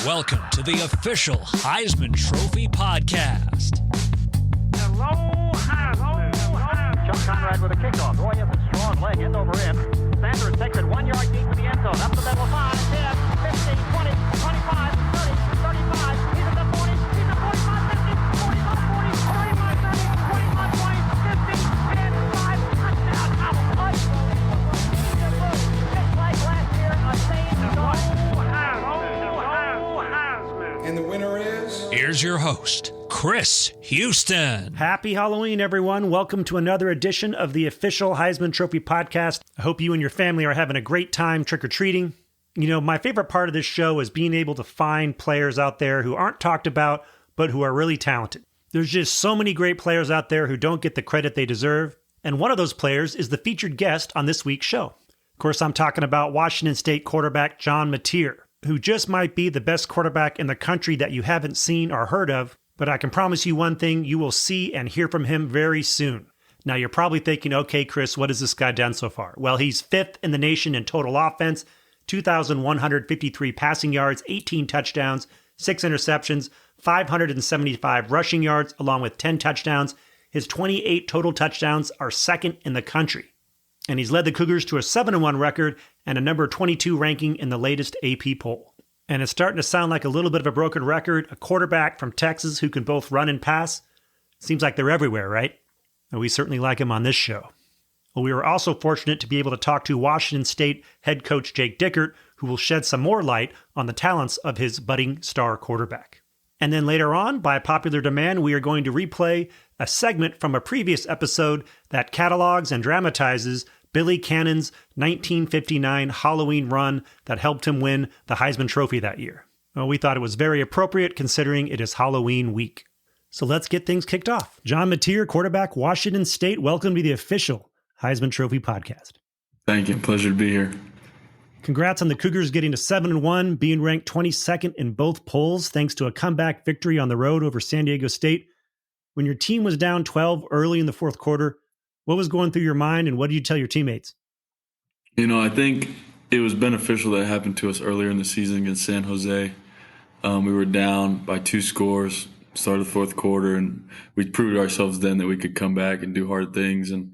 Welcome to the official Heisman Trophy podcast. Hello, Heisman. Chuck Conrad with a kickoff. Roy up a strong leg, end over end. Sanders takes it 1 yard deep to the end zone. Up the middle, 5, 10, 15, 20, 25, 30, 35. He's at the 40. He's at 45, 50, 45, 40, 45, 30, 25, 20, 50, 10, 5. Touchdown, Cowboys. Just like last year, a same story. And the winner is... Here's your host, Chris Houston. Happy Halloween, everyone. Welcome to another edition of the official Heisman Trophy podcast. I hope you and your family are having a great time trick-or-treating. You know, my favorite part of this show is being able to find players out there who aren't talked about, but who are really talented. There's just so many great players out there who don't get the credit they deserve. And one of those players is the featured guest on this week's show. Of course, I'm talking about Washington State quarterback John Mateer, who just might be the best quarterback in the country that you haven't seen or heard of. But I can promise you one thing, you will see and hear from him very soon. Now, you're probably thinking, okay, Chris, what has this guy done so far? Well, he's fifth in the nation in total offense, 2,153 passing yards, 18 touchdowns, 6 interceptions, 575 rushing yards, along with 10 touchdowns. His 28 total touchdowns are second in the country. And he's led the Cougars to a 7-1 record and a number 22 ranking in the latest AP poll. And it's starting to sound like a little bit of a broken record. A quarterback from Texas who can both run and pass. Seems like they're everywhere, right? And we certainly like him on this show. Well, we were also fortunate to be able to talk to Washington State head coach Jake Dickert, who will shed some more light on the talents of his budding star quarterback. And then later on, by popular demand, we are going to replay a segment from a previous episode that catalogs and dramatizes Billy Cannon's 1959 Halloween run that helped him win the Heisman Trophy that year. Well, we thought it was very appropriate considering it is Halloween week. So let's get things kicked off. John Mateer, quarterback, Washington State, welcome to the official Heisman Trophy podcast. Thank you. Pleasure to be here. Congrats on the Cougars getting to 7-1, being ranked 22nd in both polls thanks to a comeback victory on the road over San Diego State. When your team was down 12 early in the fourth quarter, what was going through your mind and what did you tell your teammates? You know, I think it was beneficial that it happened to us earlier in the season against San Jose. We were down by 2 scores, start of the fourth quarter, and we proved to ourselves then that we could come back and do hard things. And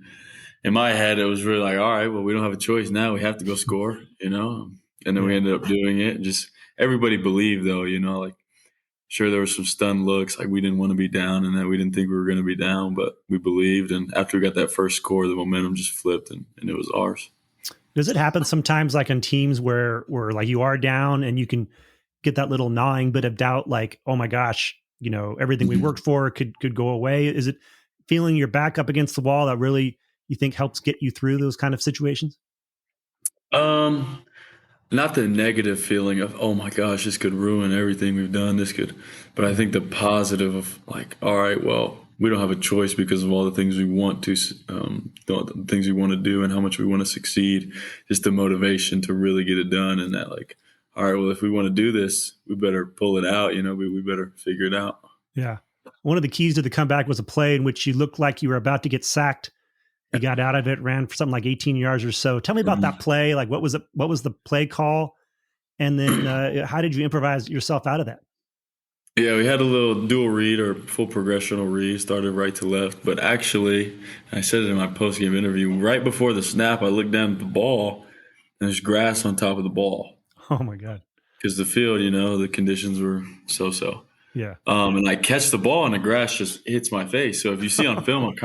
in my head, it was really like, all right, well, we don't have a choice now. We have to go score, you know. And then we ended up doing it. Just everybody believed, though, you know, like, sure, there were some stunned looks, like we didn't want to be down and that we didn't think we were going to be down, but we believed. And after we got that first score, the momentum just flipped and it was ours. Does it happen sometimes like on teams where like you are down and you can get that little gnawing bit of doubt, like, oh my gosh, you know, everything we worked for could go away? Is it feeling your back up against the wall that really you think helps get you through those kind of situations? Not the negative feeling of, oh my gosh, this could ruin everything we've done. But I think the positive of like, all right, well, we don't have a choice because of all the things we want to, the things we want to do and how much we want to succeed. Just the motivation to really get it done, and that like, all right, well, if we want to do this, we better pull it out. You know, we better figure it out. Yeah. One of the keys to the comeback was a play in which you looked like you were about to get sacked. You got out of it, ran for something like 18 yards or so. Tell me about that play. Like, what was it? What was the play call? And then how did you improvise yourself out of that? Yeah, we had a little dual read or full progressional read, started right to left. But actually, I said it in my post-game interview, right before the snap, I looked down at the ball, and there's grass on top of the ball. Oh, my God. Because the field, you know, the conditions were so-so. Yeah. And I catch the ball, and the grass just hits my face. So if you see on film, I'm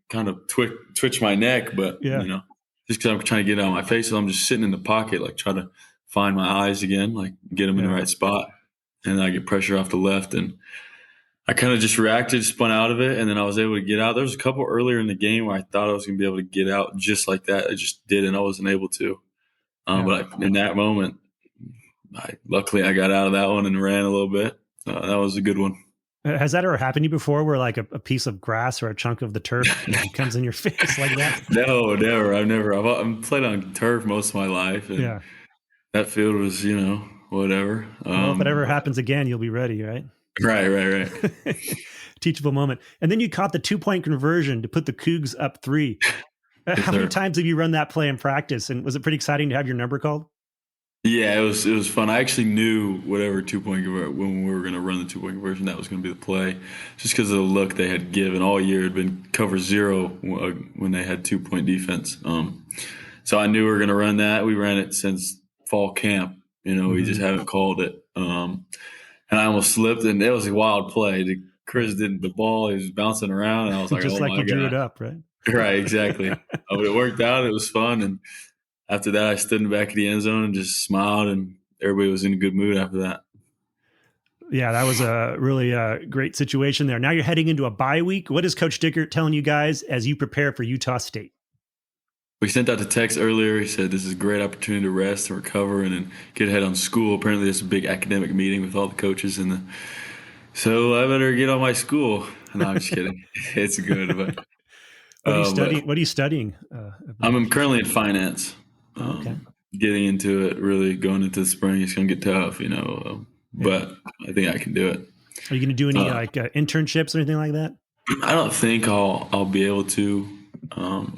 kind of twitch my neck, but you know, just because I'm trying to get it out of my face, so I'm just sitting in the pocket, like trying to find my eyes again, like get them in the right spot, and I get pressure off the left, and I kind of just reacted, spun out of it, and then I was able to get out. There was a couple earlier in the game where I thought I was going to be able to get out just like that. I just didn't. I wasn't able to. But in that moment, luckily I got out of that one and ran a little bit. That was a good one. Has that ever happened to you before where like a piece of grass or a chunk of the turf comes in your face like that? No, never. I've played on turf most of my life. And that field was, you know, whatever. Well, if it ever happens again, you'll be ready, right? Right. Teachable moment. And then you caught the 2-point conversion to put the Cougs up 3. How many times have you run that play in practice? And was it pretty exciting to have your number called? Yeah, it was fun. I actually knew whatever 2-point conversion, when we were going to run the 2-point conversion, that was going to be the play, just because of the look they had given all year. It had been cover 0 when they had 2-point defense. So I knew we were going to run that. We ran it since fall camp. We just haven't called it. And I almost slipped, and it was a wild play. Chris didn't. The ball, he was bouncing around, and I was like, just "Oh like my you God!" drew it up, right? Right, exactly. But it worked out. It was fun, and after that, I stood in the back of the end zone and just smiled, and everybody was in a good mood after that. Yeah, that was a really great situation there. Now you're heading into a bye week. What is Coach Dickert telling you guys as you prepare for Utah State? We sent out the text earlier. He said this is a great opportunity to rest and recover and then get ahead on school. Apparently, it's a big academic meeting with all the coaches, so I better get on my school. No, I'm just kidding. It's good, but what are you studying? What are you studying? I'm currently in finance. Okay. Getting into it, really going into the spring, it's going to get tough, but I think I can do it. Are you going to do any internships or anything like that? I don't think I'll be able to.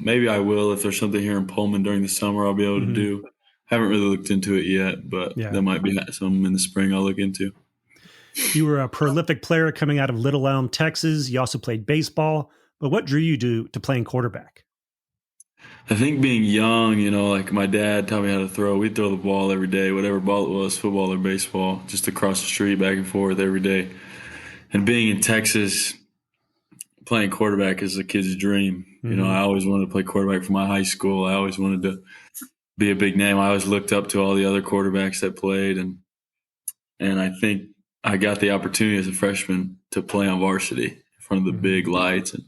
Maybe I will if there's something here in Pullman during the summer I'll be able to do. Haven't really looked into it yet, but there might be some in the spring I'll look into. You were a prolific player coming out of Little Elm, Texas. You also played baseball. But what drew you to playing quarterback? I think being young, like my dad taught me how to throw. We'd throw the ball every day, whatever ball it was, football or baseball, just across the street, back and forth every day. And being in Texas, playing quarterback is a kid's dream. I always wanted to play quarterback for my high school. I always wanted to be a big name. I always looked up to all the other quarterbacks that played. And I think I got the opportunity as a freshman to play on varsity in front of the big lights and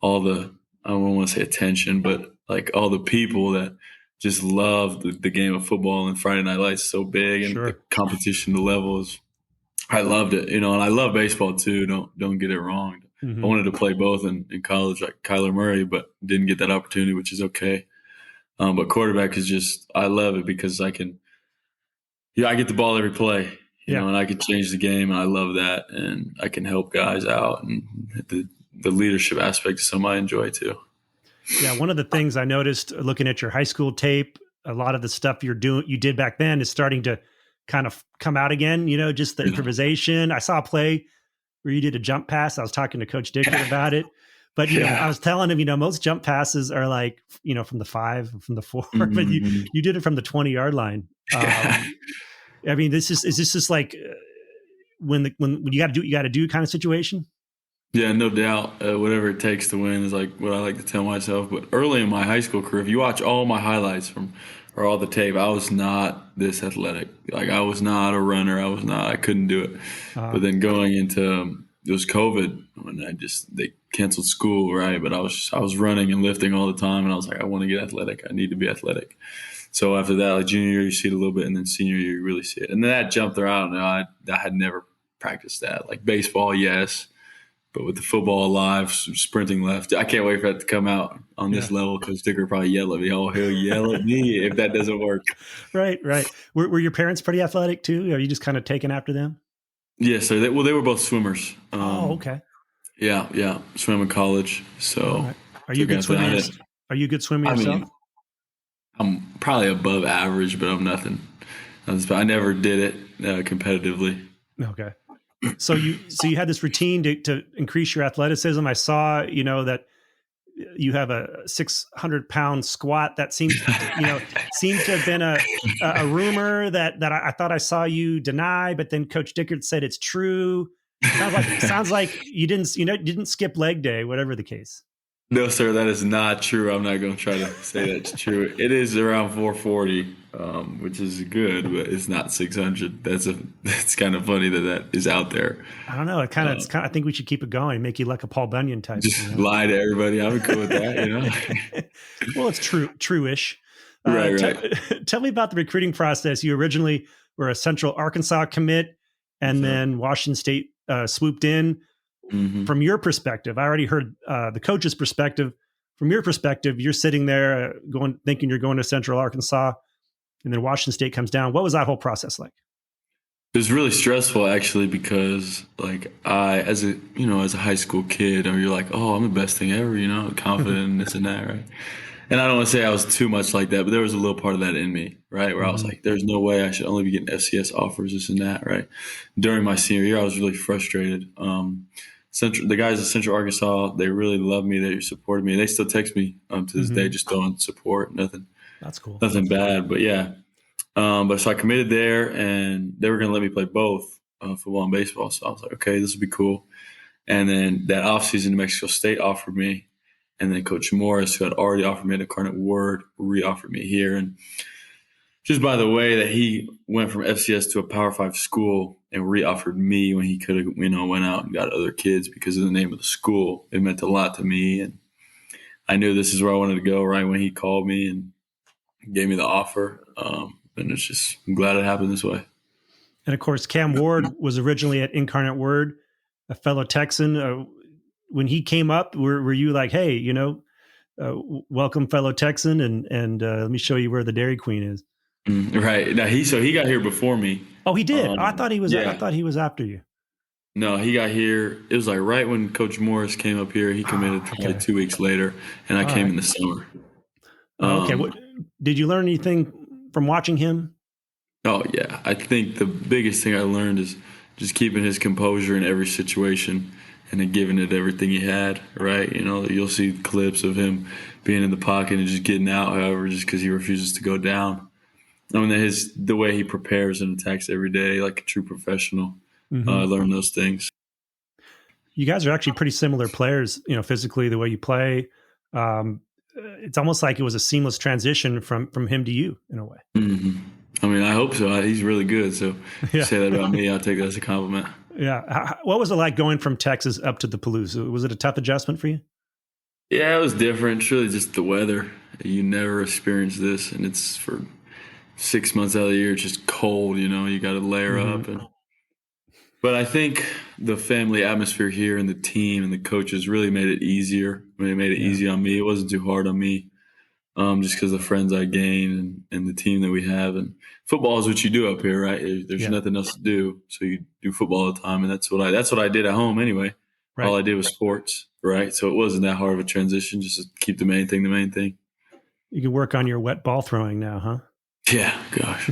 all the, I don't want to say attention, but like all the people that just love the game of football, and Friday Night Lights is so big, and the competition, the levels. I loved it, and I love baseball too. Don't get it wrong. I wanted to play both in college, like Kyler Murray, but didn't get that opportunity, which is okay. But quarterback is just, I love it because I get the ball every play, and I can change the game, and I love that, and I can help guys out, and the leadership aspect is something I enjoy too. Yeah, one of the things I noticed looking at your high school tape, a lot of the stuff you did back then is starting to kind of come out again, just the improvisation. I saw a play where you did a jump pass. I was talking to Coach Dickert about it. But, I was telling him, most jump passes are like, from the 5, from the 4, but you did it from the 20-yard line. I mean, is this just like when you got to do what you got to do kind of situation? Yeah, no doubt. Whatever it takes to win is like what I like to tell myself. But early in my high school career, if you watch all my highlights or all the tape, I was not this athletic. Like I was not a runner. I couldn't do it. But then going into it was COVID when they canceled school, right? But I was running and lifting all the time, and I was like, I want to get athletic. I need to be athletic. So after that, like junior year, you see it a little bit, and then senior year, you really see it. And then that jumped around. I had never practiced that. Like baseball, yes. But with the football alive, sprinting left, I can't wait for that to come out on this level. Coach Dickert will probably yell at me. Oh, he'll yell at me if that doesn't work. Right. Were your parents pretty athletic too? Are you just kind of taking after them? Yes, sir. They were both swimmers. Okay. Yeah. Swam in college. So, right. Are you a good swimmer? Are you a good swimmer yourself? I'm probably above average, but I'm nothing. I never did it competitively. Okay. So you had this routine to increase your athleticism. I saw, that you have a 600-pound squat that seems to have been a rumor that I thought I saw you deny, but then Coach Dickert said it's true. Sounds like you didn't skip leg day, whatever the case. No, sir, that is not true. I'm not going to try to say that's true. It is around 440, which is good, but it's not 600. That's kind of funny that is out there. I don't know. I think we should keep it going. Make you like a Paul Bunyan type. Just lie to everybody. I'm cool with that. Well, it's true-ish. Right. Tell me about the recruiting process. You originally were a Central Arkansas commit, and then Washington State swooped in. Mm-hmm. From your perspective, I already heard the coach's perspective. From your perspective, you're sitting there thinking you're going to Central Arkansas, and then Washington State comes down. What was that whole process like? It was really stressful, actually, because like as a high school kid, you're like, oh, I'm the best thing ever, confident and this and that, right? and I don't want to say I was too much like that, but there was a little part of that in me, right? Where I was like, there's no way I should only be getting FCS offers, this and that, right? During my senior year, I was really frustrated. The guys at Central Arkansas, they really loved me. They supported me. They still text me to this day, just throwing support. Nothing. That's cool. Nothing bad, but yeah. But so I committed there, and they were going to let me play both football and baseball. So I was like, okay, this would be cool. And then that offseason, New Mexico State offered me, and then Coach Morris, who had already offered me at Incarnate Word, re-offered me here. And just by the way that he went from FCS to a Power 5 school and re-offered me when he could have, went out and got other kids because of the name of the school, it meant a lot to me. And I knew this is where I wanted to go right when he called me and gave me the offer. And it's just, I'm glad it happened this way. And of course, Cam Ward was originally at Incarnate Word, a fellow Texan. When he came up, were you like, hey, welcome, fellow Texan, and let me show you where the Dairy Queen is? Right. Now he got here before me. Oh, he did. I thought he was. Yeah. I thought he was after you. No, he got here. It was like right when Coach Morris came up here. He committed probably 2 weeks later, and I came in the summer. Okay. Did you learn anything from watching him? Oh yeah, I think the biggest thing I learned is just keeping his composure in every situation and then giving it everything he had. Right. You'll see clips of him being in the pocket and just getting out. However, just because he refuses to go down. I mean, the way he prepares and attacks every day, like a true professional. I learned those things. You guys are actually pretty similar players, physically, the way you play. It's almost like it was a seamless transition from him to you in a way. I mean, I hope so. He's really good. So you say that about me, I'll take that as a compliment. Yeah. What was it like going from Texas up to the Palouse? Was it a tough adjustment for you? Yeah, it was different. It's really just the weather. You never experience this, and it's for 6 months out of the year. It's just cold. You got to layer up. But I think the family atmosphere here and the team and the coaches really made it easier. It made it easy on me. It wasn't too hard on me, just because of the friends I gained and the team that we have. And football is what you do up here, right? There's nothing else to do, so you do football all the time, and that's what I did at home anyway. Right. All I did was sports, right? So it wasn't that hard of a transition, just to keep the main thing the main thing. You can work on your wet ball throwing now, huh? Yeah, gosh.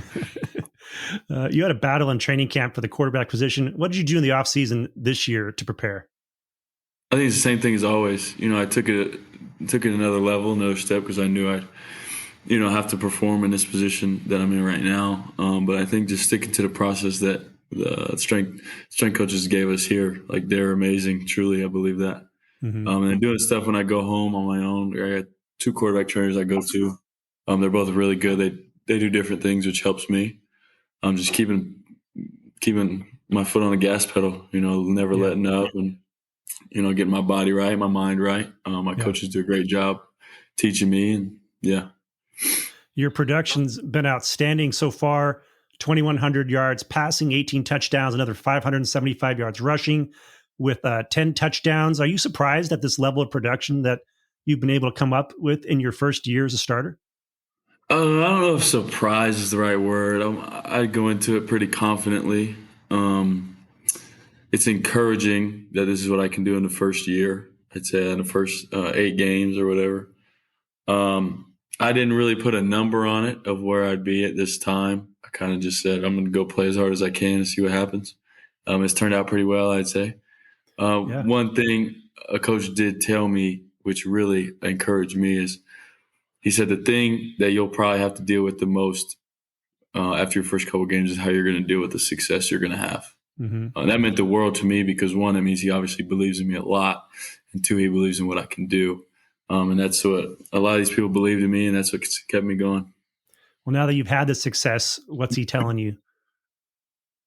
You had a battle in training camp for the quarterback position. What did you do in the offseason this year to prepare? I think it's the same thing as always. I took it another level, another step, because I knew I'd, have to perform in this position that I'm in right now. But I think just sticking to the process that the strength coaches gave us here, like, they're amazing. Truly, I believe that. And doing stuff when I go home on my own. I got 2 quarterback trainers I go to. They're both really good. They do different things, which helps me. I'm just keeping my foot on the gas pedal, never letting up, and getting my body right, my mind right. My coaches do a great job teaching me, and Your production's been outstanding so far. 2,100 yards passing, 18 touchdowns, another 575 yards rushing, with 10 touchdowns. Are you surprised at this level of production that you've been able to come up with in your first year as a starter? I don't know if surprise is the right word. I'd go into it pretty confidently. It's encouraging that this is what I can do in the first year. I'd say in the first 8 games or whatever. I didn't really put a number on it of where I'd be at this time. I kind of just said, I'm going to go play as hard as I can and see what happens. It's turned out pretty well, I'd say. One thing a coach did tell me, which really encouraged me, is he said the thing that you'll probably have to deal with the most after your first couple of games is how you're going to deal with the success you're going to have. That meant the world to me because, 1, that means he obviously believes in me a lot, and 2, he believes in what I can do. And that's what a lot of these people believed in me, and that's what kept me going. Well, now that you've had the success, what's he telling you?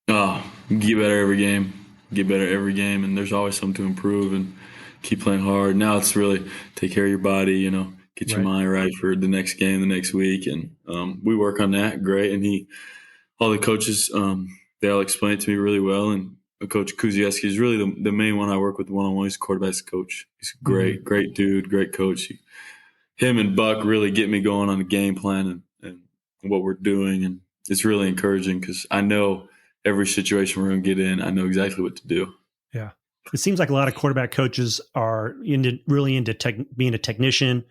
Oh, get better every game. Get better every game, and there's always something to improve, and keep playing hard. Now it's really take care of your body, get your mind right for the next game, the next week. And we work on that great. And all the coaches, they all explain it to me really well. And Coach Kuzieski is really the main one I work with one-on-one. He's quarterback's coach. He's a great dude, great coach. Him and Buck really get me going on the game plan and what we're doing. And it's really encouraging because I know every situation we're going to get in, I know exactly what to do. Yeah. It seems like a lot of quarterback coaches are really into being a technician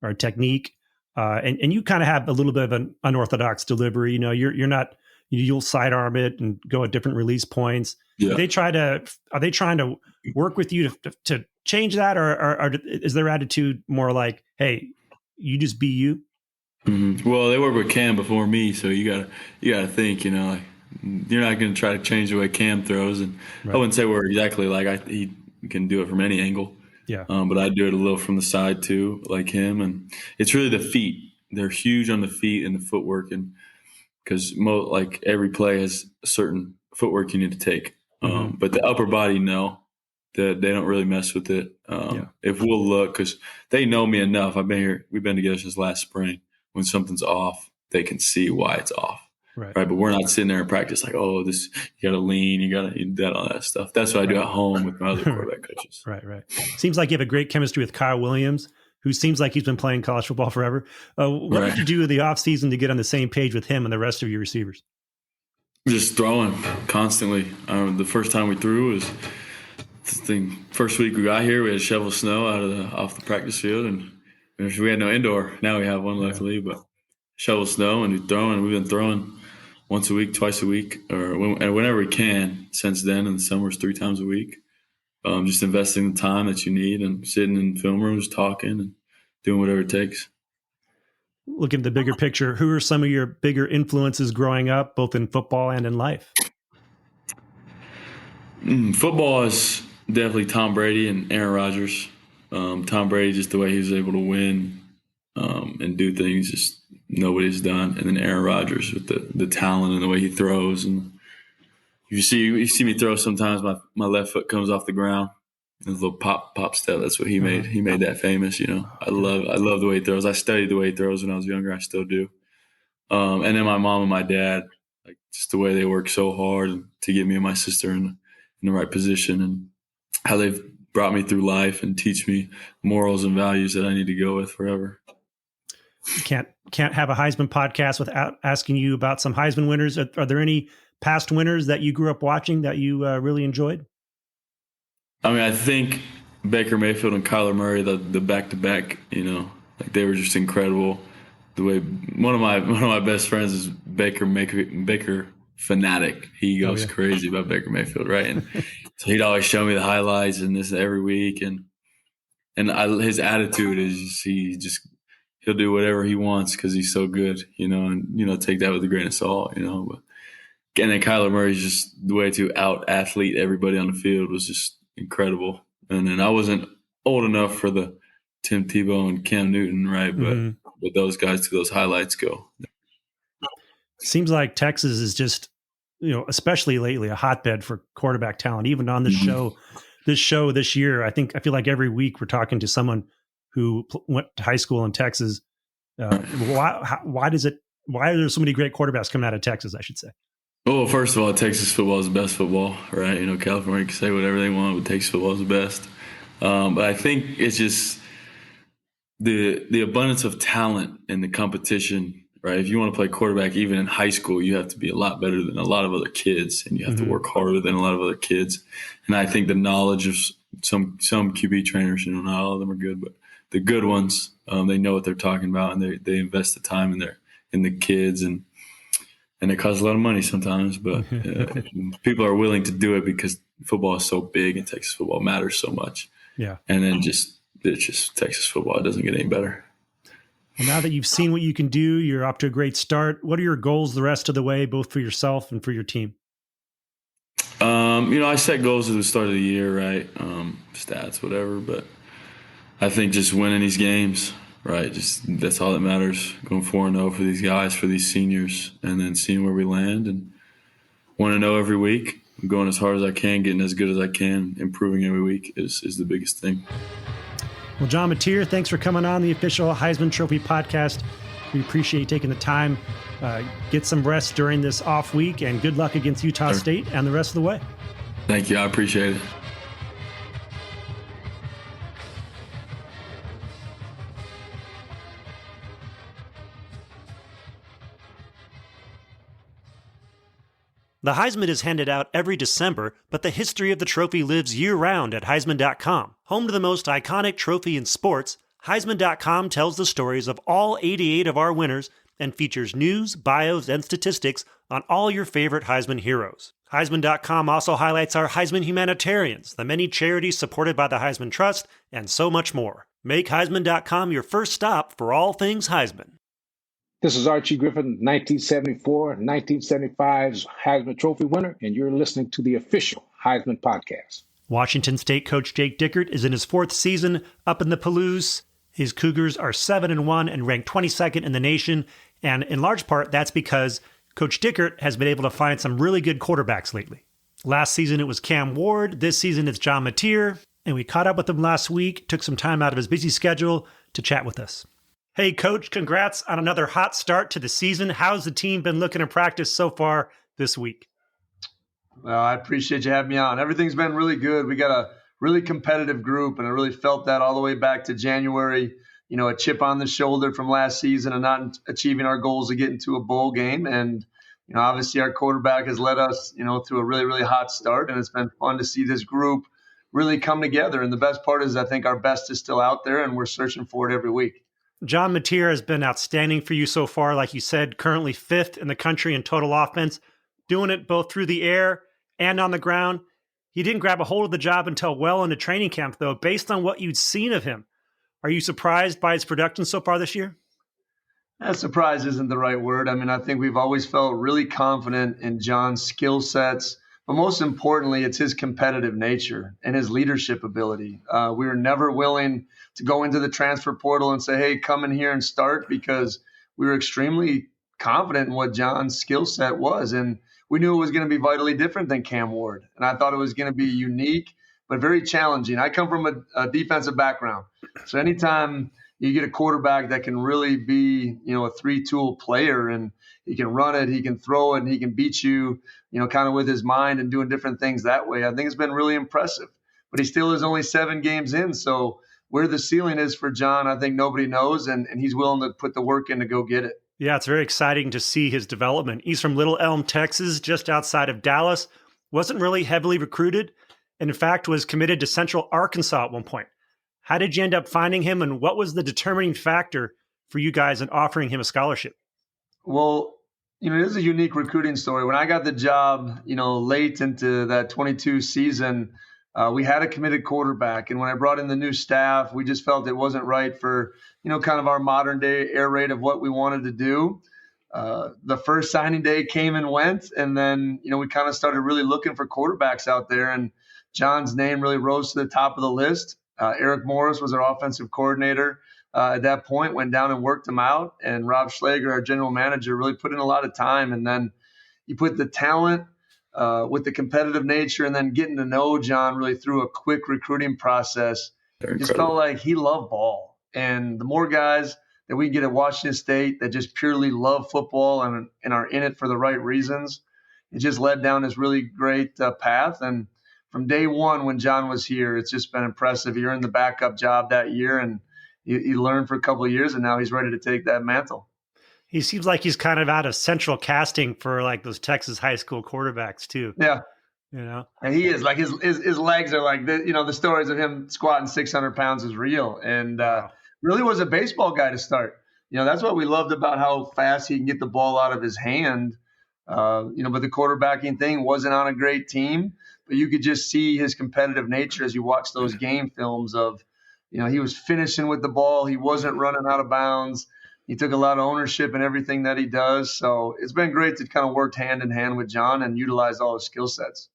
or a technique. and you kind of have a little bit of an unorthodox delivery. You're not, you'll sidearm it and go at different release points. Yeah. Are they trying to work with you to change that, or is their attitude more like, hey, you just be you? Mm-hmm. Well, they worked with Cam before me, so you gotta think, you're not going to try to change the way Cam throws, and right. I wouldn't say we're exactly like he can do it from any angle. Yeah. But I do it a little from the side too, like him, and it's really the feet. They're huge on the feet and the footwork, and because like every play has a certain footwork you need to take. But the upper body, no, they don't really mess with it. If we'll look, because they know me enough. We've been together since last spring. When something's off, they can see why it's off. Right. But we're not sitting there in practice like, oh, this, you got to lean, you got to eat that, all that stuff. That's what I do at home with my other quarterback coaches. Right. Seems like you have a great chemistry with Kyle Williams, who seems like he's been playing college football forever. What did you do in the offseason to get on the same page with him and the rest of your receivers? Just throwing constantly. The first time we threw was the first week we got here. We had to shovel snow off the practice field, and we had no indoor. Now we have one, luckily, but shovel snow and we've been throwing once a week, twice a week, or whenever we can since then. In the summers, 3 times a week. Just investing the time that you need and sitting in film rooms, talking and doing whatever it takes. Looking at the bigger picture, who are some of your bigger influences growing up, both in football and in life? Football is definitely Tom Brady and Aaron Rodgers. Tom Brady, just the way he was able to win and do things just nobody's done. And then Aaron Rodgers with the talent and the way he throws. And you see me throw sometimes, my left foot comes off the ground. A little pop step. That's what he made. He made that famous. I love the way he throws. I studied the way he throws when I was younger. I still do. And then my mom and my dad, like just the way they work so hard to get me and my sister in the right position, and how they've brought me through life and teach me morals and values that I need to go with forever. Can't have a Heisman podcast without asking you about some Heisman winners. Are there any past winners that you grew up watching that you really enjoyed? I think Baker Mayfield and Kyler Murray, the back-to-back, like they were just incredible. The way one of my best friends is Baker fanatic. He goes crazy about Baker Mayfield, right? And so he'd always show me the highlights and this every week, and his attitude is he'll do whatever he wants because he's so good, and take that with a grain of salt, But and then Kyler Murray's just the way to out athlete everybody on the field was just incredible. And then I wasn't old enough for the Tim Tebow and Cam Newton, right? But those guys to those highlights go. Seems like Texas is just, especially lately, a hotbed for quarterback talent. Even on this show this year, I feel like every week we're talking to someone who went to high school in Texas. Why are there so many great quarterbacks coming out of Texas, I should say? Well, first of all, Texas football is the best football, right? California can say whatever they want, but Texas football is the best. But I think it's just the abundance of talent and the competition, right? If you want to play quarterback, even in high school, you have to be a lot better than a lot of other kids, and you have to work harder than a lot of other kids. And I think the knowledge of some QB trainers, not all of them are good, but the good ones, they know what they're talking about, and they invest the time in the kids, and it costs a lot of money sometimes, but people are willing to do it because football is so big and Texas football matters so much. Yeah. And then it's just Texas football. It doesn't get any better. Well, now that you've seen what you can do, you're off to a great start. What are your goals the rest of the way, both for yourself and for your team? I set goals at the start of the year, right? Stats, whatever, but I think just winning these games, right? Just that's all that matters. Going 4-0 for these guys, for these seniors, and then seeing where we land, and want to know every week. I'm going as hard as I can, getting as good as I can, improving every week is the biggest thing. Well, John Mateer, thanks for coming on the official Heisman Trophy podcast. We appreciate you taking the time. Get some rest during this off week, and good luck against Utah State and the rest of the way. Thank you. I appreciate it. The Heisman is handed out every December, but the history of the trophy lives year-round at Heisman.com. Home to the most iconic trophy in sports, Heisman.com tells the stories of all 88 of our winners and features news, bios, and statistics on all your favorite Heisman heroes. Heisman.com also highlights our Heisman humanitarians, the many charities supported by the Heisman Trust, and so much more. Make Heisman.com your first stop for all things Heisman. This is Archie Griffin, 1974, 1975's Heisman Trophy winner, and you're listening to the official Heisman podcast. Washington State coach Jake Dickert is in his 4th season up in the Palouse. His Cougars are 7-1 and ranked 22nd in the nation, and in large part, that's because Coach Dickert has been able to find some really good quarterbacks lately. Last season, it was Cam Ward. This season, it's John Mateer, and we caught up with him last week, took some time out of his busy schedule to chat with us. Hey, Coach, congrats on another hot start to the season. How's the team been looking in practice so far this week? Well, I appreciate you having me on. Everything's been really good. We got a really competitive group, and I really felt that all the way back to January. You know, a chip on the shoulder from last season and not achieving our goals of getting to a bowl game. And, you know, obviously our quarterback has led us, you know, through a really, really hot start, and it's been fun to see this group really come together. And the best part is I think our best is still out there, and we're searching for it every week. John Mateer has been outstanding for you so far. Like you said, currently 5th in the country in total offense, doing it both through the air and on the ground. He didn't grab a hold of the job until well into training camp, though. Based on what you'd seen of him, are you surprised by his production so far this year? Surprise isn't the right word. I mean, I think we've always felt really confident in John's skill sets, but most importantly, it's his competitive nature and his leadership ability. We were never willing to go into the transfer portal and say, hey, come in here and start, because we were extremely confident in what John's skill set was. And we knew it was going to be vitally different than Cam Ward. And I thought it was going to be unique, but very challenging. I come from a defensive background. So anytime you get a quarterback that can really be, you know, a 3-tool player, and he can run it, he can throw it, and he can beat you, you know, kind of with his mind and doing different things that way, I think it's been really impressive. But he still is only 7 games in. So where the ceiling is for John, I think nobody knows, and he's willing to put the work in to go get it. Yeah, it's very exciting to see his development. He's from Little Elm, Texas, just outside of Dallas. Wasn't really heavily recruited, and in fact was committed to Central Arkansas at one point. How did you end up finding him, and what was the determining factor for you guys in offering him a scholarship? Well, you know, it is a unique recruiting story. When I got the job, you know, late into that 22 season, we had a committed quarterback. And when I brought in the new staff, we just felt it wasn't right for, you know, kind of our modern day air raid of what we wanted to do. The first signing day came and went. And then, you know, we kind of started really looking for quarterbacks out there. And John's name really rose to the top of the list. Eric Morris was our offensive coordinator at that point, went down and worked him out. And Rob Schlager, our general manager, really put in a lot of time. And then you put the talent with the competitive nature, and then getting to know John really through a quick recruiting process. It just felt like he loved ball. And the more guys that we get at Washington State that just purely love football and are in it for the right reasons, it just led down this really great path. And from day one when John was here, it's just been impressive. He earned the backup job that year, and he learned for a couple of years, and now he's ready to take that mantle. He seems like he's kind of out of central casting for like those Texas high school quarterbacks too. Yeah. You know, and he is like his legs are like, you know, the stories of him squatting 600 pounds is real. And really was a baseball guy to start. You know, that's what we loved about how fast he can get the ball out of his hand. You know, but the quarterbacking thing wasn't on a great team, but you could just see his competitive nature as you watch those game films of, you know, he was finishing with the ball. He wasn't running out of bounds. He took a lot of ownership in everything that he does. So it's been great to kind of work hand in hand with John and utilize all his skill sets.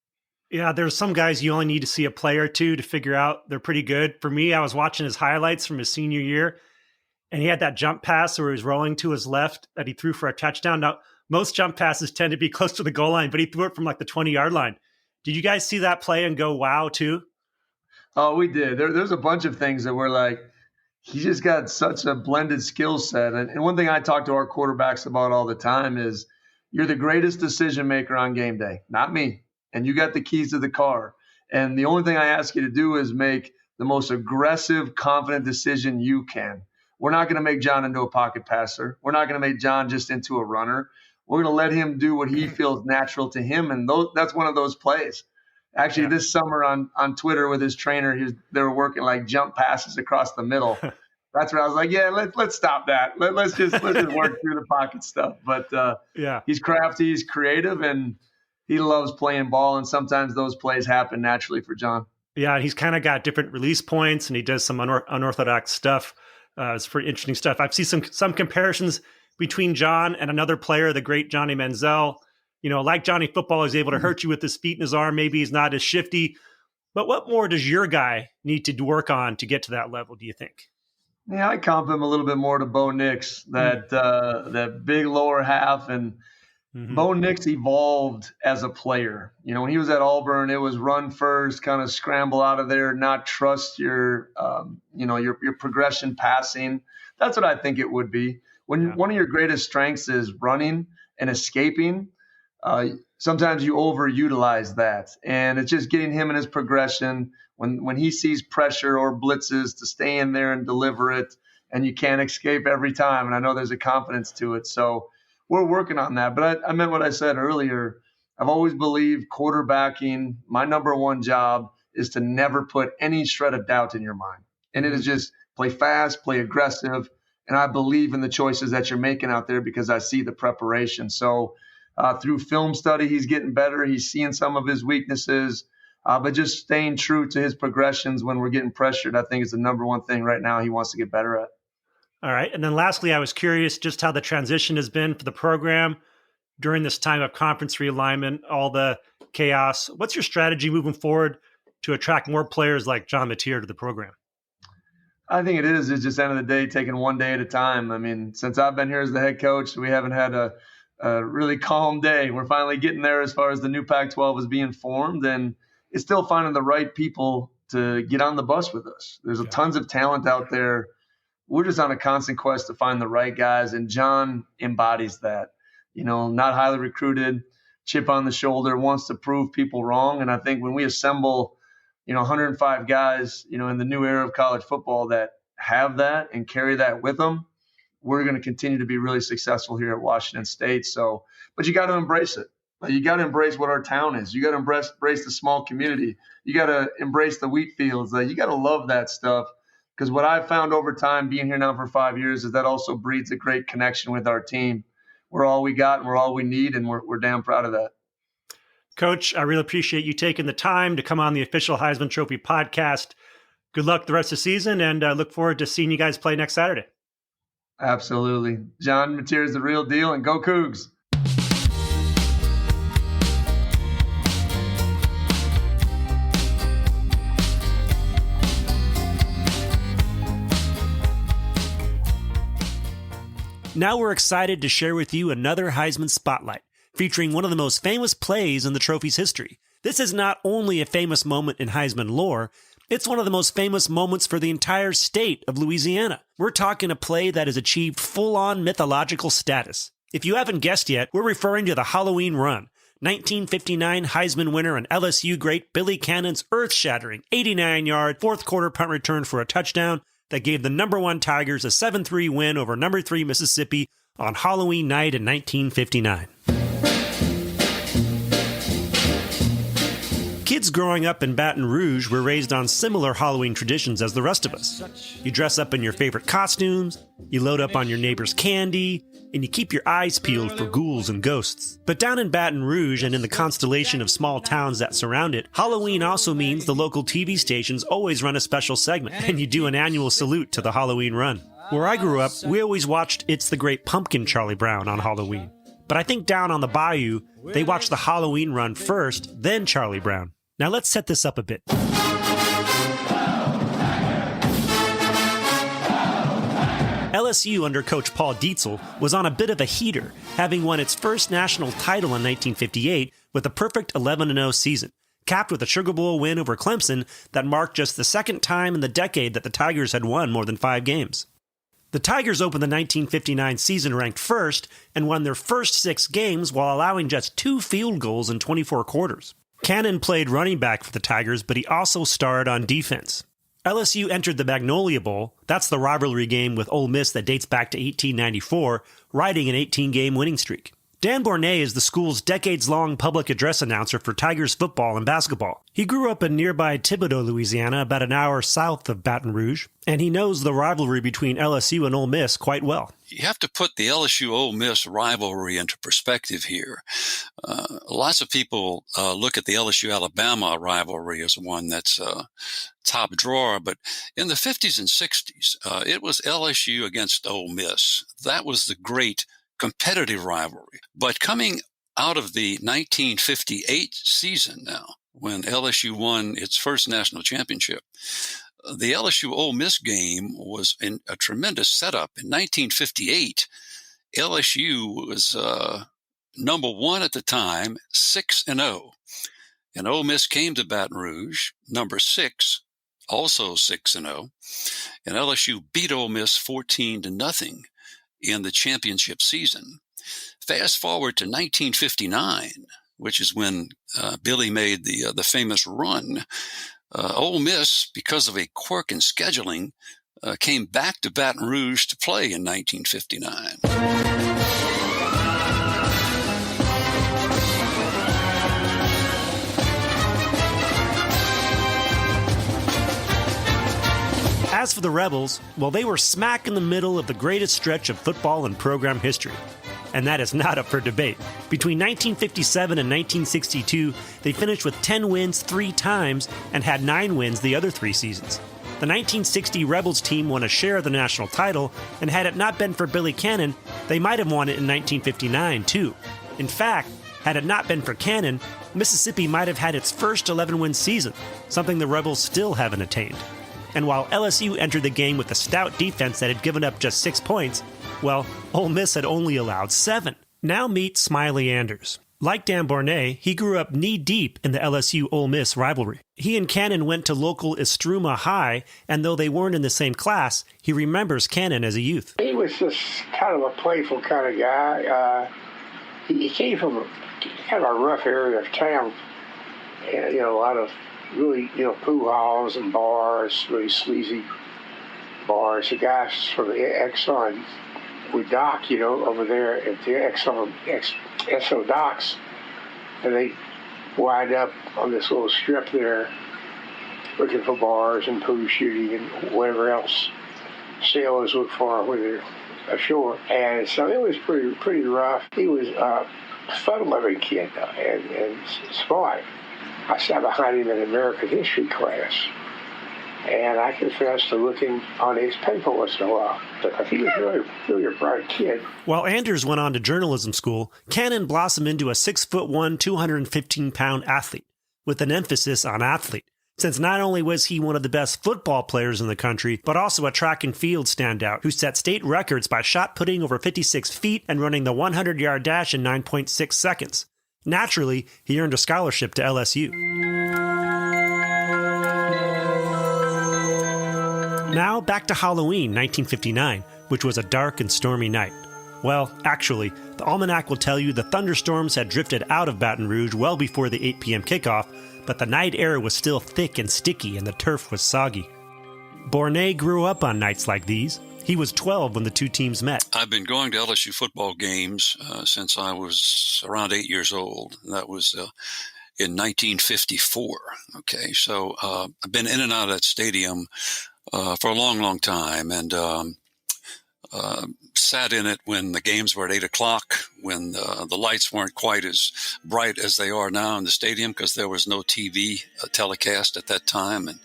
Yeah, there's some guys you only need to see a play or two to figure out they're pretty good. For me, I was watching his highlights from his senior year, and he had that jump pass where he was rolling to his left that he threw for a touchdown. Now, most jump passes tend to be close to the goal line, but he threw it from like the 20-yard line. Did you guys see that play and go, wow, too? Oh, we did. There's a bunch of things that were like, he just got such a blended skill set. And one thing I talk to our quarterbacks about all the time is you're the greatest decision maker on game day, not me. And you got the keys to the car. And the only thing I ask you to do is make the most aggressive, confident decision you can. We're not going to make John into a pocket passer. We're not going to make John just into a runner. We're going to let him do what he feels natural to him. And that's one of those plays. Actually, this summer on Twitter with his trainer, they were working like jump passes across the middle. That's where I was like, yeah, let's stop that. Let's just work through the pocket stuff. But he's crafty, he's creative, and he loves playing ball. And sometimes those plays happen naturally for John. Yeah, he's kind of got different release points, and he does some unorthodox stuff. It's pretty interesting stuff. I've seen some comparisons between John and another player, the great Johnny Manziel. Like Johnny Football, he's able to hurt you with his feet and his arm. Maybe he's not as shifty. But what more does your guy need to work on to get to that level, do you think? Yeah, I comp him a little bit more to Bo Nix, that big lower half. And Bo Nix evolved as a player. When he was at Auburn, it was run first, kind of scramble out of there, not trust your progression passing. That's what I think it would be. When one of your greatest strengths is running and escaping, sometimes you overutilize that. And it's just getting him in his progression. When he sees pressure or blitzes, to stay in there and deliver it, and you can't escape every time. And I know there's a confidence to it. So we're working on that. But I meant what I said earlier. I've always believed quarterbacking, my number one job is to never put any shred of doubt in your mind. And it is just play fast, play aggressive. And I believe in the choices that you're making out there because I see the preparation. So through film study, he's getting better. He's seeing some of his weaknesses. But just staying true to his progressions when we're getting pressured, I think is the number one thing right now he wants to get better at. All right. And then lastly, I was curious just how the transition has been for the program during this time of conference realignment, all the chaos. What's your strategy moving forward to attract more players like John Mateer to the program? I think it's just end of the day, taking one day at a time. I mean, since I've been here as the head coach, we haven't had a really calm day. We're finally getting there as far as the new Pac-12 is being formed, and it's still finding the right people to get on the bus with us. There's tons of talent out there. We're just on a constant quest to find the right guys, and John embodies that. Not highly recruited, chip on the shoulder, wants to prove people wrong. And I think when we assemble, 105 guys, in the new era of college football that have that and carry that with them, we're going to continue to be really successful here at Washington State. So, but you got to embrace it. You got to embrace what our town is. You got to embrace the small community. You got to embrace the wheat fields. You got to love that stuff, because what I've found over time being here now for 5 years is that also breeds a great connection with our team. We're all we got and we're all we need, and we're damn proud of that. Coach, I really appreciate you taking the time to come on the official Heisman Trophy podcast. Good luck the rest of the season, and look forward to seeing you guys play next Saturday. Absolutely. John Mateer is the real deal, and go Cougs. Now we're excited to share with you another Heisman Spotlight, featuring one of the most famous plays in the trophy's history. This is not only a famous moment in Heisman lore, it's one of the most famous moments for the entire state of Louisiana. We're talking a play that has achieved full-on mythological status. If you haven't guessed yet, we're referring to the Halloween Run, 1959 Heisman winner and LSU great Billy Cannon's earth-shattering 89-yard fourth-quarter punt return for a touchdown that gave the number 1 Tigers a 7-3 win over number 3 Mississippi on Halloween night in 1959. Kids growing up in Baton Rouge were raised on similar Halloween traditions as the rest of us. You dress up in your favorite costumes, you load up on your neighbor's candy, and you keep your eyes peeled for ghouls and ghosts. But down in Baton Rouge and in the constellation of small towns that surround it, Halloween also means the local TV stations always run a special segment, and you do an annual salute to the Halloween Run. Where I grew up, we always watched It's the Great Pumpkin Charlie Brown on Halloween. But I think down on the bayou, they watched the Halloween Run first, then Charlie Brown. Now let's set this up a bit. LSU under Coach Paul Dietzel was on a bit of a heater, having won its first national title in 1958 with a perfect 11-0 season, capped with a Sugar Bowl win over Clemson that marked just the second time in the decade that the Tigers had won more than 5 games. The Tigers opened the 1959 season ranked first and won their first 6 games while allowing just 2 field goals in 24 quarters. Cannon played running back for the Tigers, but he also starred on defense. LSU entered the Magnolia Bowl, that's the rivalry game with Ole Miss that dates back to 1894, riding an 18-game winning streak. Dan Bournet is the school's decades-long public address announcer for Tigers football and basketball. He grew up in nearby Thibodaux, Louisiana, about an hour south of Baton Rouge, and he knows the rivalry between LSU and Ole Miss quite well. You have to put the LSU-Ole Miss rivalry into perspective here. Lots of people look at the LSU-Alabama rivalry as one that's top drawer, but in the 50s and 60s, it was LSU against Ole Miss. That was the great competitive rivalry. But coming out of the 1958 season now, when LSU won its first national championship, the LSU-Ole Miss game was in a tremendous setup. In 1958, LSU was number one at the time, 6-0. And Ole Miss came to Baton Rouge, number 6, also 6-0. And LSU beat Ole Miss 14-0 in the championship season. Fast forward to 1959, which is when Billy made the famous run. Ole Miss, because of a quirk in scheduling, came back to Baton Rouge to play in 1959. As for the Rebels, well, they were smack in the middle of the greatest stretch of football in program history. And that is not up for debate. Between 1957 and 1962, they finished with 10 wins 3 times and had 9 wins the other 3 seasons. The 1960 Rebels team won a share of the national title, and had it not been for Billy Cannon, they might have won it in 1959 too. In fact, had it not been for Cannon, Mississippi might have had its first 11-win season, something the Rebels still haven't attained. And while LSU entered the game with a stout defense that had given up just 6 points, well, Ole Miss had only allowed 7. Now meet Smiley Anders. Like Dan Bournet, he grew up knee-deep in the LSU-Ole Miss rivalry. He and Cannon went to local Estruma High, and though they weren't in the same class, he remembers Cannon as a youth. He was just kind of a playful kind of guy. He came from kind of a rough area of town, and, a lot of really, pool halls and bars, really sleazy bars. The guys from the Exxon would dock, over there at the Esso docks, and they wind up on this little strip there looking for bars and pool shooting and whatever else sailors look for when they're ashore. And so it was pretty rough. He was a fun-loving kid and smart. I sat behind him in American history class, and I confess to looking on his paper once in a while. But he was really a bright kid. While Anders went on to journalism school, Cannon blossomed into a 6'1", 215-pound athlete, with an emphasis on athlete, since not only was he one of the best football players in the country, but also a track and field standout who set state records by shot putting over 56 feet and running the 100-yard dash in 9.6 seconds. Naturally, he earned a scholarship to LSU. Now back to Halloween 1959, which was a dark and stormy night. Well, actually, the almanac will tell you the thunderstorms had drifted out of Baton Rouge well before the 8 p.m. kickoff, but the night air was still thick and sticky and the turf was soggy. Bournet grew up on nights like these. He was 12 when the two teams met. I've been going to LSU football games since I was around 8 years old. That was in 1954. Okay, so I've been in and out of that stadium for a long, long time, and sat in it when the games were at 8 o'clock, when the lights weren't quite as bright as they are now in the stadium because there was no TV telecast at that time, and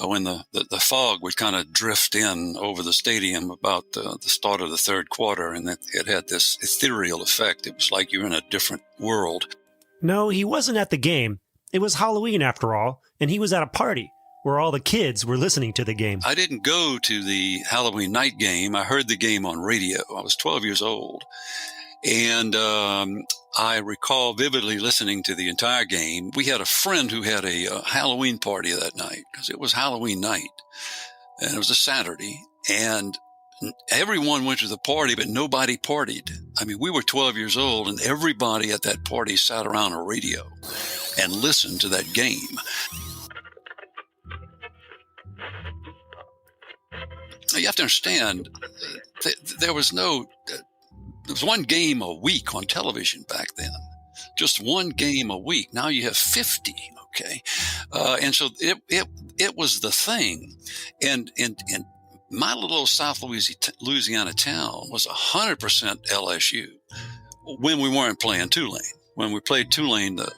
when the fog would kind of drift in over the stadium about the start of the third quarter, and it had this ethereal effect. It was like you're in a different world. No, he wasn't at the game. It was Halloween after all, and he was at a party where all the kids were listening to the game. I didn't go to the Halloween night game. I heard the game on radio. I was 12 years old. And I recall vividly listening to the entire game. We had a friend who had a Halloween party that night because it was Halloween night. And it was a Saturday. And everyone went to the party, but nobody partied. I mean, we were 12 years old, and everybody at that party sat around a radio and listened to that game. You have to understand, there was no there was one game a week on television back then. Just one game a week. Now you have 50. Okay. And so it was the thing. And my little South Louisiana town was 100% LSU when we weren't playing Tulane. When we played Tulane, the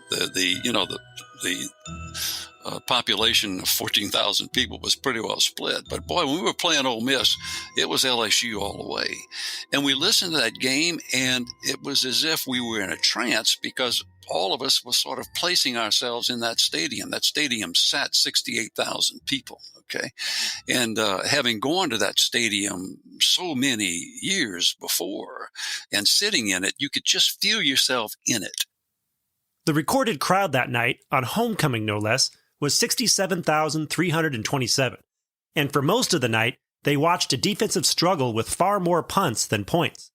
population of 14,000 people was pretty well split. But boy, when we were playing Ole Miss, it was LSU all the way. And we listened to that game, and it was as if we were in a trance because all of us was sort of placing ourselves in that stadium. That stadium sat 68,000 people, okay? And having gone to that stadium so many years before and sitting in it, you could just feel yourself in it. The recorded crowd that night, on homecoming no less, was 67,327. And for most of the night, they watched a defensive struggle with far more punts than points.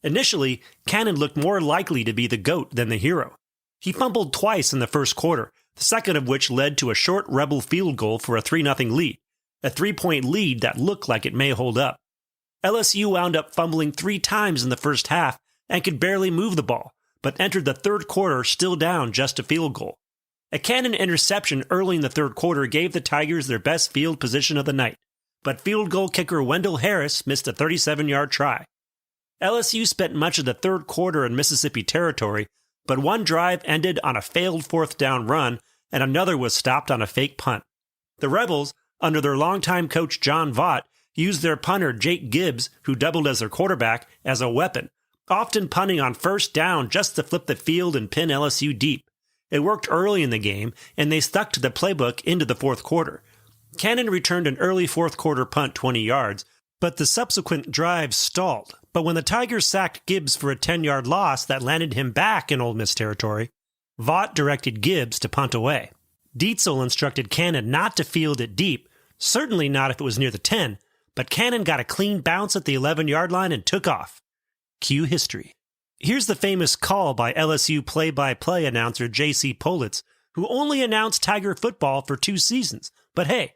Initially, Cannon looked more likely to be the GOAT than the hero. He fumbled twice in the first quarter, the second of which led to a short Rebel field goal for a 3-0 lead, a 3-point lead that looked like it may hold up. LSU wound up fumbling 3 times in the first half and could barely move the ball, but entered the third quarter still down just a field goal. A Cannon interception early in the third quarter gave the Tigers their best field position of the night, but field goal kicker Wendell Harris missed a 37-yard try. LSU spent much of the third quarter in Mississippi territory, but one drive ended on a failed 4th down run, and another was stopped on a fake punt. The Rebels, under their longtime coach John Vaught, used their punter Jake Gibbs, who doubled as their quarterback, as a weapon, often punting on first down just to flip the field and pin LSU deep. It worked early in the game, and they stuck to the playbook into the fourth quarter. Cannon returned an early fourth quarter punt 20 yards, but the subsequent drive stalled. But when the Tigers sacked Gibbs for a 10-yard loss that landed him back in Ole Miss territory, Vaught directed Gibbs to punt away. Dietzel instructed Cannon not to field it deep, certainly not if it was near the 10, but Cannon got a clean bounce at the 11-yard line and took off. Cue history. Here's the famous call by LSU play-by-play announcer J.C. Politz, who only announced Tiger football for 2 seasons. But hey,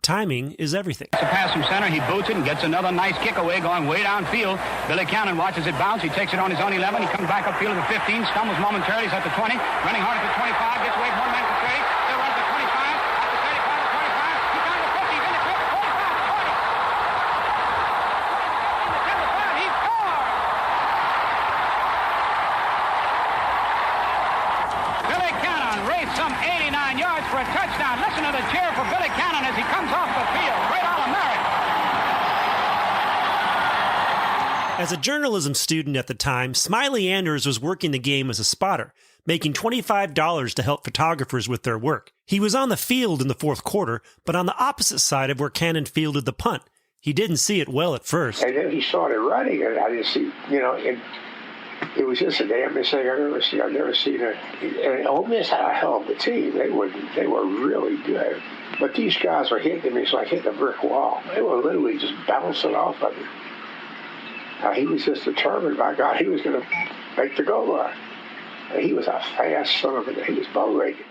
timing is everything. It's a pass from center. He boots it and gets another nice kick away going way downfield. Billy Cannon watches it bounce. He takes it on his own 11. He comes back upfield to the 15, stumbles momentarily. He's at the 20, running hard at the 25, gets away from one man to 30. Still runs to 25, at the 35 to 25. He's down to 50. He's in the clip, 45 to 20. In the 10 to 5, he scores! Billy Cannon raced some 89 yards for a touchdown. Listen to the cheer for Billy Cannon as he comes off the field. Great All-American. As a journalism student at the time, Smiley Anders was working the game as a spotter, making $25 to help photographers with their work. He was on the field in the fourth quarter, but on the opposite side of where Cannon fielded the punt. He didn't see it well at first. And then he started running, and I didn't see, and it was just the damnest thing I've ever seen. I've never seen it. And Ole Miss had a hell of a team. They were really good. But these guys were hitting me. It's like hitting a brick wall. They were literally just bouncing off of him. He was just determined, by God, he was going to make the goal line. And he was a fast son of a... He was bow rated.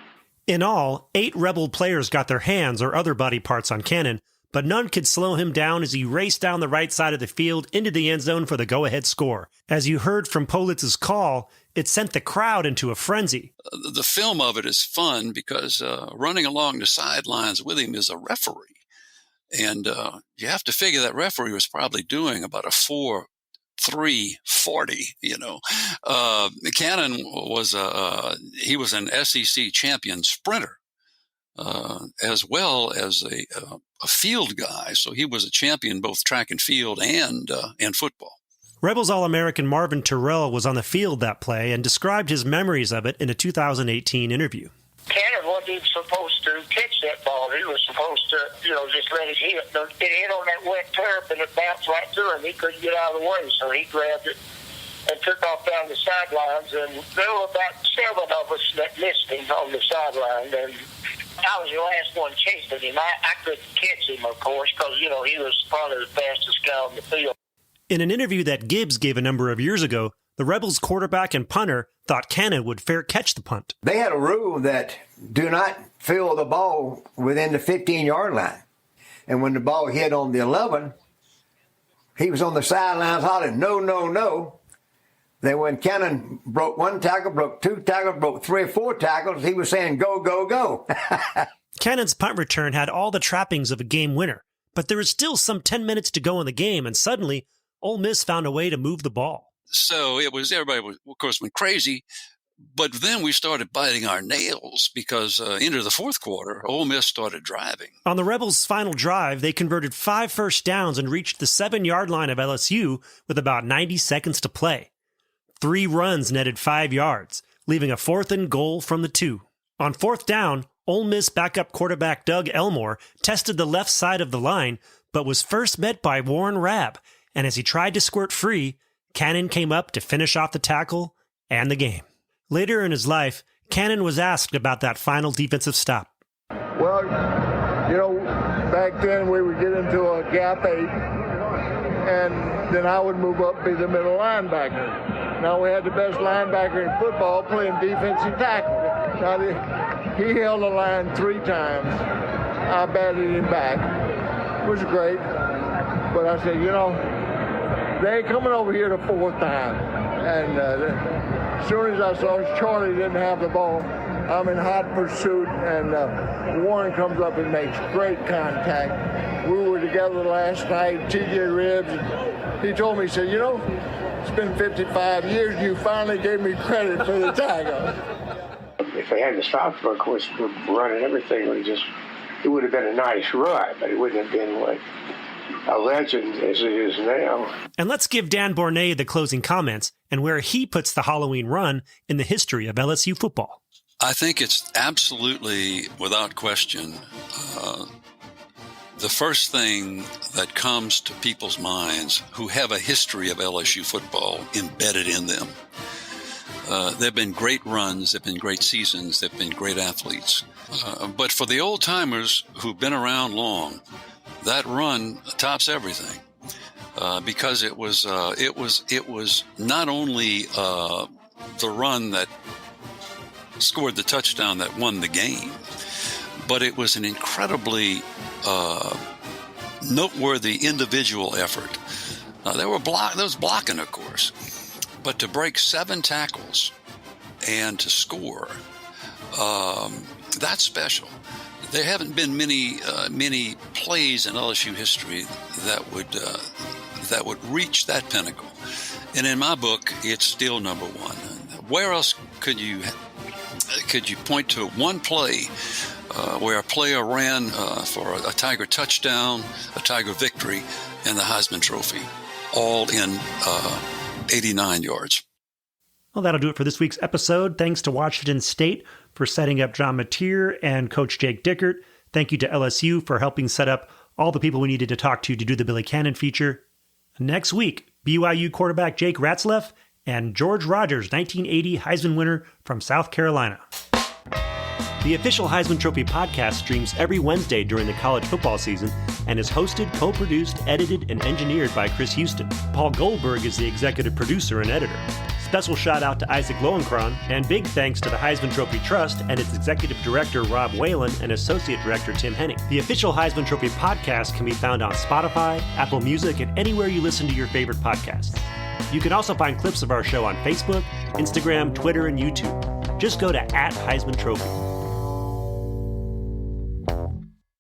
In all, 8 Rebel players got their hands or other body parts on Cannon, but none could slow him down as he raced down the right side of the field into the end zone for the go-ahead score. As you heard from Politz's call, it sent the crowd into a frenzy. The film of it is fun because running along the sidelines with him is a referee. And you have to figure that referee was probably doing about a 4.340, Cannon was he was an SEC champion sprinter, as well as a field guy. So he was a champion both track and field and football. Rebels All-American Marvin Terrell was on the field that play and described his memories of it in a 2018 interview. Cannon wasn't even supposed to catch that ball. He was supposed to, just let it hit. It hit on that wet turf, and it bounced right through him. He couldn't get out of the way, so he grabbed it and took off down the sidelines. And there were about 7 of us that missed him on the sideline. And I was the last one chasing him. I couldn't catch him, of course, because, he was probably the fastest guy on the field. In an interview that Gibbs gave a number of years ago, the Rebels quarterback and punter thought Cannon would fair catch the punt. They had a rule that do not field the ball within the 15-yard line. And when the ball hit on the 11, he was on the sidelines hollering, no, no, no. Then when Cannon broke 1 tackle, broke 2 tackles, broke 3 or 4 tackles, he was saying, go, go, go. Cannon's punt return had all the trappings of a game winner, but there was still some 10 minutes to go in the game, and suddenly, Ole Miss found a way to move the ball. So everybody was, of course, went crazy. But then we started biting our nails because into the fourth quarter, Ole Miss started driving. On the Rebels' final drive, they converted 5 first downs and reached the 7-yard line of LSU with about 90 seconds to play. 3 runs netted 5 yards, leaving a 4th and goal from the 2. On 4th down, Ole Miss backup quarterback Doug Elmore tested the left side of the line, but was first met by Warren Rabb, and as he tried to squirt free, Cannon came up to finish off the tackle and the game. Later in his life, Cannon was asked about that final defensive stop. Well, back then we would get into a gap 8, and then I would move up, be the middle linebacker. Now we had the best linebacker in football playing defensive tackle. Now he held the line 3 times. I batted him back. It was great. But I said, they ain't coming over here the 4th time. And as soon as I saw Charlie didn't have the ball, I'm in hot pursuit, and Warren comes up and makes great contact. We were together last night, TJ Ribs, and he told me, he said, it's been 55 years, you finally gave me credit for the tackle. If they hadn't stopped for, of course, the run and everything, it would have been a nice run, but it wouldn't have been like a legend as it is now. And let's give Dan Bornay the closing comments and where he puts the Halloween run in the history of LSU football. I think it's absolutely, without question, the first thing that comes to people's minds who have a history of LSU football embedded in them. There have been great runs, there have been great seasons, there have been great athletes. But for the old-timers who've been around long, that run tops everything because it was not only the run that scored the touchdown that won the game, but it was an incredibly noteworthy individual effort. There was blocking, of course, but to break 7 tackles and to score, that's special. There haven't been many plays in LSU history that would reach that pinnacle, and in my book, it's still number 1. Where else could you point to one play where a player ran for a Tiger touchdown, a Tiger victory, and the Heisman Trophy, all in 89 yards? Well, that'll do it for this week's episode. Thanks to Washington State for setting up John Mateer and Coach Jake Dickert. Thank you to LSU for helping set up all the people we needed to talk to do the Billy Cannon feature. Next week, BYU quarterback Jake Ratzlaff and George Rogers, 1980 Heisman winner from South Carolina. The official Heisman Trophy podcast streams every Wednesday during the college football season and is hosted, co-produced, edited, and engineered by Chris Houston. Paul Goldberg is the executive producer and editor. Special shout out to Isaac Lowenkron, and big thanks to the Heisman Trophy Trust and its executive director Rob Whalen and associate director Tim Henning. The official Heisman Trophy podcast can be found on Spotify, Apple Music, and anywhere you listen to your favorite podcasts. You can also find clips of our show on Facebook, Instagram, Twitter, and YouTube. Just go to @Heisman Trophy.